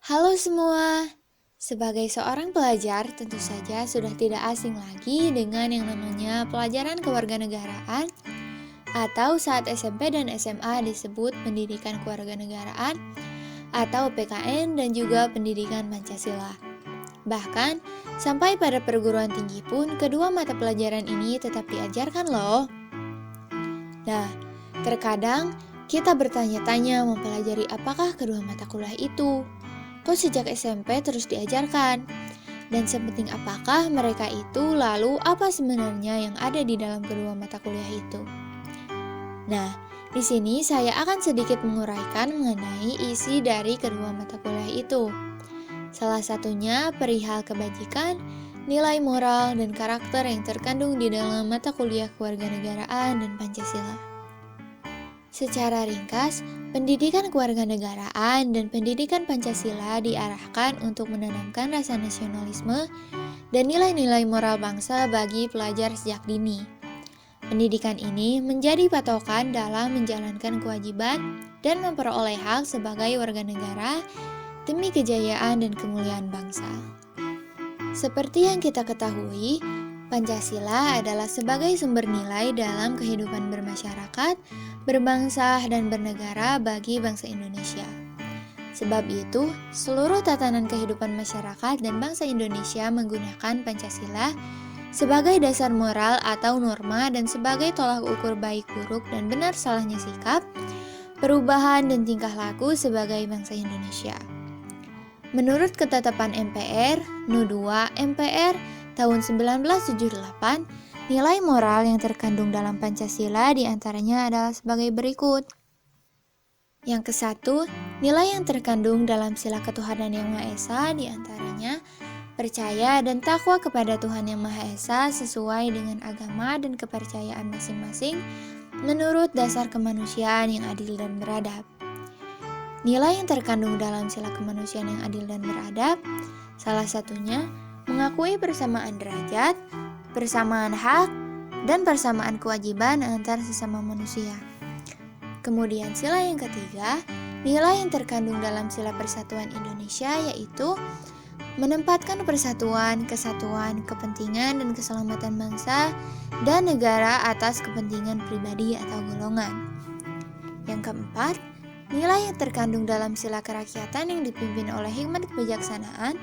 Halo semua, sebagai seorang pelajar tentu saja sudah tidak asing lagi dengan yang namanya pelajaran kewarganegaraan atau saat SMP dan SMA disebut pendidikan kewarganegaraan atau PKN dan juga pendidikan Pancasila. Bahkan, sampai pada perguruan tinggi pun kedua mata pelajaran ini tetap diajarkan loh. Nah, terkadang kita bertanya-tanya mempelajari apakah kedua mata kuliah itu. Kok sejak SMP terus diajarkan? Dan sepenting apakah mereka itu, lalu apa sebenarnya yang ada di dalam kedua mata kuliah itu? Nah, di sini saya akan sedikit menguraikan mengenai isi dari kedua mata kuliah itu. Salah satunya perihal kebajikan, nilai moral, dan karakter yang terkandung di dalam mata kuliah kewarganegaraan dan Pancasila. Secara ringkas, pendidikan kewarganegaraan dan pendidikan Pancasila diarahkan untuk menanamkan rasa nasionalisme dan nilai-nilai moral bangsa bagi pelajar sejak dini. Pendidikan ini menjadi patokan dalam menjalankan kewajiban dan memperoleh hak sebagai warga negara demi kejayaan dan kemuliaan bangsa. Seperti yang kita ketahui, Pancasila adalah sebagai sumber nilai dalam kehidupan bermasyarakat, berbangsa, dan bernegara bagi bangsa Indonesia. Sebab itu, seluruh tatanan kehidupan masyarakat dan bangsa Indonesia menggunakan Pancasila sebagai dasar moral atau norma dan sebagai tolak ukur baik buruk dan benar salahnya sikap, perubahan, dan tingkah laku sebagai bangsa Indonesia. Menurut ketetapan MPR, NU2 MPR tahun 1978, nilai moral yang terkandung dalam Pancasila diantaranya adalah sebagai berikut. Yang ke-1, nilai yang terkandung dalam sila ketuhanan yang Maha Esa diantaranya percaya dan takwa kepada Tuhan Yang Maha Esa sesuai dengan agama dan kepercayaan masing-masing menurut dasar kemanusiaan yang adil dan beradab. Nilai yang terkandung dalam sila kemanusiaan yang adil dan beradab, salah satunya mengakui persamaan derajat, persamaan hak, dan persamaan kewajiban antar sesama manusia. Kemudian sila yang ketiga, nilai yang terkandung dalam sila persatuan Indonesia yaitu menempatkan persatuan, kesatuan, kepentingan, dan keselamatan bangsa dan negara atas kepentingan pribadi atau golongan. Yang keempat, nilai yang terkandung dalam sila kerakyatan yang dipimpin oleh hikmat kebijaksanaan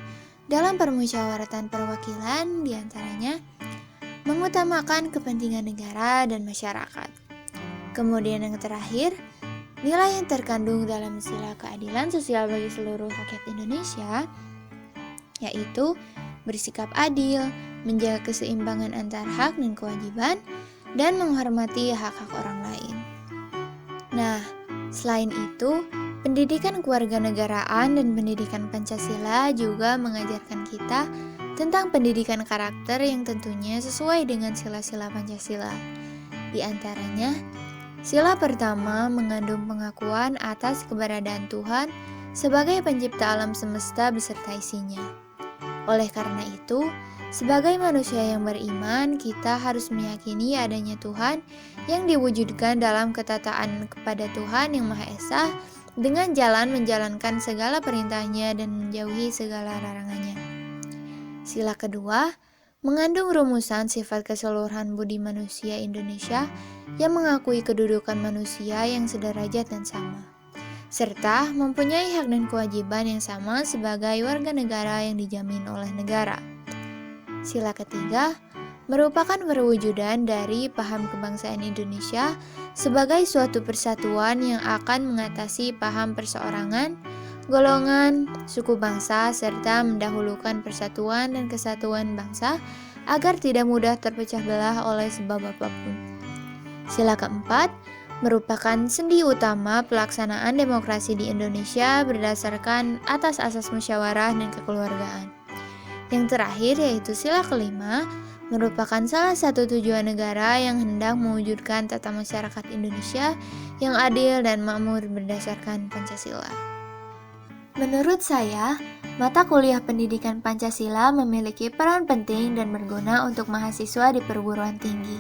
dalam permusyawaratan perwakilan diantaranya mengutamakan kepentingan negara dan masyarakat. Kemudian yang terakhir, nilai yang terkandung dalam sila keadilan sosial bagi seluruh rakyat Indonesia yaitu bersikap adil, menjaga keseimbangan antar hak dan kewajiban, dan menghormati hak-hak orang lain. Nah, selain itu, pendidikan kewarganegaraan dan pendidikan Pancasila juga mengajarkan kita tentang pendidikan karakter yang tentunya sesuai dengan sila-sila Pancasila. Di antaranya, sila pertama mengandung pengakuan atas keberadaan Tuhan sebagai pencipta alam semesta beserta isinya. Oleh karena itu, sebagai manusia yang beriman, kita harus meyakini adanya Tuhan yang diwujudkan dalam ketaatan kepada Tuhan Yang Maha Esa dengan jalan menjalankan segala perintahnya dan menjauhi segala larangannya. Sila kedua, mengandung rumusan sifat keseluruhan budi manusia Indonesia yang mengakui kedudukan manusia yang sederajat dan sama, serta mempunyai hak dan kewajiban yang sama sebagai warga negara yang dijamin oleh negara. Sila ketiga merupakan perwujudan dari paham kebangsaan Indonesia sebagai suatu persatuan yang akan mengatasi paham perseorangan, golongan, suku bangsa, serta mendahulukan persatuan dan kesatuan bangsa agar tidak mudah terpecah belah oleh sebab apapun. Sila keempat merupakan sendi utama pelaksanaan demokrasi di Indonesia berdasarkan atas asas musyawarah dan kekeluargaan. Yang terakhir yaitu sila kelima merupakan salah satu tujuan negara yang hendak mewujudkan tata masyarakat Indonesia yang adil dan makmur berdasarkan Pancasila. Menurut saya, mata kuliah pendidikan Pancasila memiliki peran penting dan berguna untuk mahasiswa di perguruan tinggi.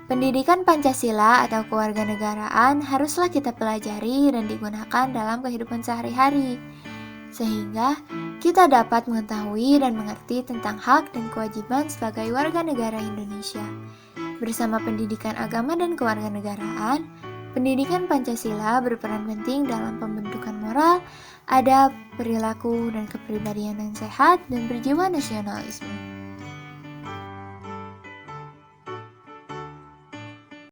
Pendidikan Pancasila atau kewarganegaraan haruslah kita pelajari dan digunakan dalam kehidupan sehari-hari. sehingga kita dapat mengetahui dan mengerti tentang hak dan kewajiban sebagai warga negara Indonesia. Bersama pendidikan agama dan kewarganegaraan, pendidikan Pancasila berperan penting dalam pembentukan moral, adab, perilaku, dan kepribadian yang sehat dan berjiwa nasionalisme.